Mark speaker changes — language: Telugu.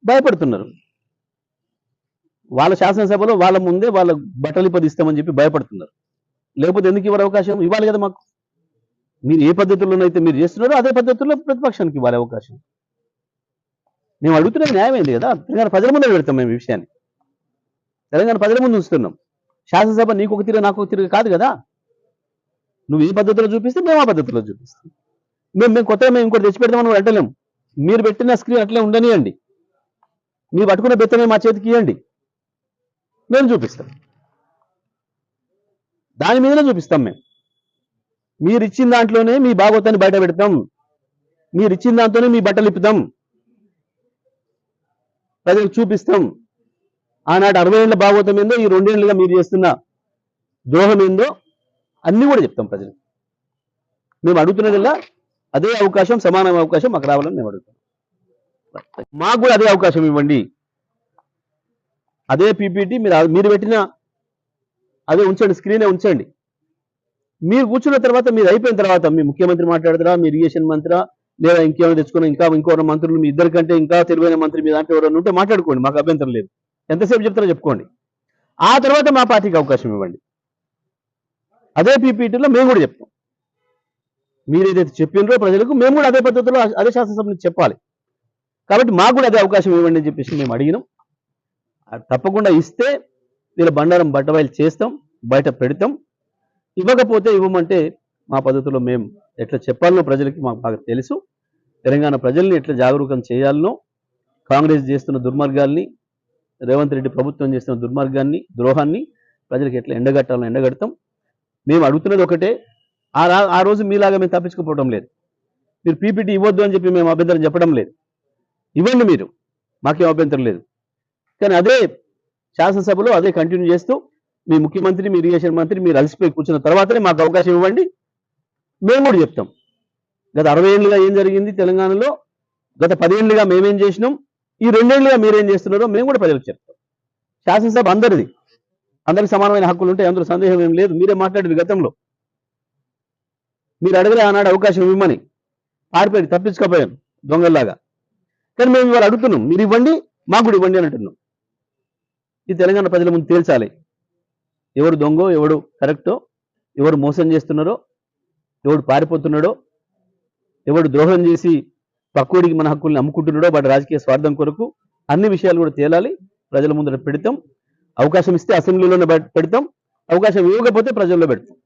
Speaker 1: భయపడుతున్నారు. వాళ్ళ శాసనసభలో వాళ్ళ ముందే వాళ్ళ బట్టలు పదిస్తామని చెప్పి భయపడుతున్నారు. లేకపోతే ఎందుకు ఇవ్వరు అవకాశం? ఇవ్వాలి కదా మాకు. మీరు ఏ పద్ధతుల్లోనైతే మీరు చేస్తున్నారో అదే పద్ధతుల్లో ప్రతిపక్షానికి ఇవ్వాలి అవకాశం. మేము అడుగుతున్నది న్యాయమైంది కదా. తెలంగాణ ప్రజల ముందు పెడతాం మేము ఈ విషయాన్ని. తెలంగాణ ప్రజల ముందు ఉంచుతున్నాం. శాసనసభ నీకు ఒక తీరు నాకు ఒక తీరు కాదు కదా. నువ్వు ఏ పద్ధతిలో చూపిస్తే మేము ఆ పద్ధతిలో చూపిస్తాం. మేము కొత్తగా మేము ఇంకోటి తెచ్చి పెడతామని అంటలేము. మీరు పెట్టిన స్క్రీన్ అట్లే ఉండనియండి. మీరు పట్టుకున్న బెత్తమే మా చేతికి ఇవ్వండి, మేము చూపిస్తాం. దాని మీదనే చూపిస్తాం మేము. మీరు ఇచ్చిన దాంట్లోనే మీ భాగవతాన్ని బయట పెడతాం. మీరు ఇచ్చిన దాంతోనే మీ బట్టలు ఇప్పుతాం, ప్రజలకు చూపిస్తాం. ఆనాడు 60 ఏళ్ల భాగవతం ఏందో, ఈ 2 ఏళ్లుగా మీరు చేస్తున్న ద్రోహం ఏందో అన్ని కూడా చెప్తాం ప్రజలకు. మేము అడుగుతున్నదిలా అదే అవకాశం, సమానమైన అవకాశం మాకు రావాలని మేము అడుగుతాం. మాకు కూడా అదే అవకాశం ఇవ్వండి. అదే పీపీటీ మీరు పెట్టిన అదే ఉంచండి, స్క్రీనే ఉంచండి. మీరు కూర్చున్న తర్వాత, మీరు అయిపోయిన తర్వాత మీ ముఖ్యమంత్రి మాట్లాడతారా, మీ ఇరిగేషన్ మంత్రా, లేదా ఇంకేమైనా తెచ్చుకున్న ఇంకో మంత్రులు, మీ ఇద్దరికంటే ఇంకా తెలివైన మంత్రి మీ దాంట్లో ఎవరైనా ఉంటే మాట్లాడుకోండి, మాకు అభ్యంతరం లేదు. ఎంతసేపు చెప్తారో చెప్పుకోండి. ఆ తర్వాత మా పార్టీకి అవకాశం ఇవ్వండి. అదే పీపీటీలో మేము కూడా చెప్తాం. మీరు ఏదైతే చెప్పినరో ప్రజలకు, మేము కూడా అదే పద్ధతిలో అదే శాసనసభ నుంచి చెప్పాలి. కాబట్టి మాకు కూడా అదే అవకాశం ఇవ్వండి అని చెప్పేసి మేము అడిగినాం. తప్పకుండా ఇస్తే వీళ్ళ బండారం బట్టబయలు చేస్తాం, బయట పెడతాం. ఇవ్వకపోతే ఇవ్వమంటే మా పద్ధతిలో మేము ఎట్లా చెప్పాలనో ప్రజలకి మాకు బాగా తెలుసు. తెలంగాణ ప్రజల్ని ఎట్లా జాగరూకం చేయాలనో, కాంగ్రెస్ చేస్తున్న దుర్మార్గాల్ని, రేవంత్ రెడ్డి ప్రభుత్వం చేస్తున్న దుర్మార్గాన్ని, ద్రోహాన్ని ప్రజలకు ఎట్లా ఎండగట్టాలని ఎండగడతాం. మేము అడుగుతున్నది ఒకటే. ఆ రోజు మీలాగా మేము తప్పించుకోవడం లేదు. మీరు పీపీటీ ఇవ్వద్దు అని చెప్పి మేము అభ్యంతరం చెప్పడం లేదు. ఇవ్వండి మీరు, మాకేం అభ్యంతరం లేదు. కానీ అదే శాసనసభలో అదే కంటిన్యూ చేస్తూ మీ ముఖ్యమంత్రి, మీ ఇరిగేషన్ మంత్రి మీరు అలసిపోయి కూర్చున్న తర్వాతనే మాకు అవకాశం ఇవ్వండి. మేము కూడా చెప్తాం గత 60 ఏళ్ళుగా ఏం జరిగింది తెలంగాణలో, గత 10 ఏళ్ళుగా మేమేం చేసినాం, ఈ 2 ఏళ్ళుగా మీరేం చేస్తున్నారో మేము కూడా ప్రజలకు చెప్తాం. శాసనసభ అందరిది, అందరికి సమానమైన హక్కులు ఉంటాయి, అందులో సందేహం ఏం లేదు. మీరే మాట్లాడేది గతంలో. మీరు అడగలే ఆనాడు అవకాశం ఇవ్వమని, పారిపోయి తప్పించుకోపోయాను దొంగల్లాగా. కానీ మేము ఇవాళ అడుగుతున్నాం, మీరు ఇవ్వండి, మాకు కూడా ఇవ్వండి అని అంటున్నాం. ఈ తెలంగాణ ప్రజల ముందు తేల్చాలి ఎవడు దొంగో, ఎవడు కరెక్టో, ఎవడు మోసం చేస్తున్నారో, ఎవడు పారిపోతున్నాడో, ఎవడు ద్రోహం చేసి పక్కోడికి మన హక్కుల్ని అమ్ముకుంటున్నాడో వాడి రాజకీయ స్వార్థం కొరకు. అన్ని విషయాలు కూడా తేలాలి, ప్రజల ముందర పెడతాం. అవకాశం ఇస్తే అసెంబ్లీలోనే పెడతాం, అవకాశం ఇవ్వకపోతే ప్రజల్లో పెడతాం.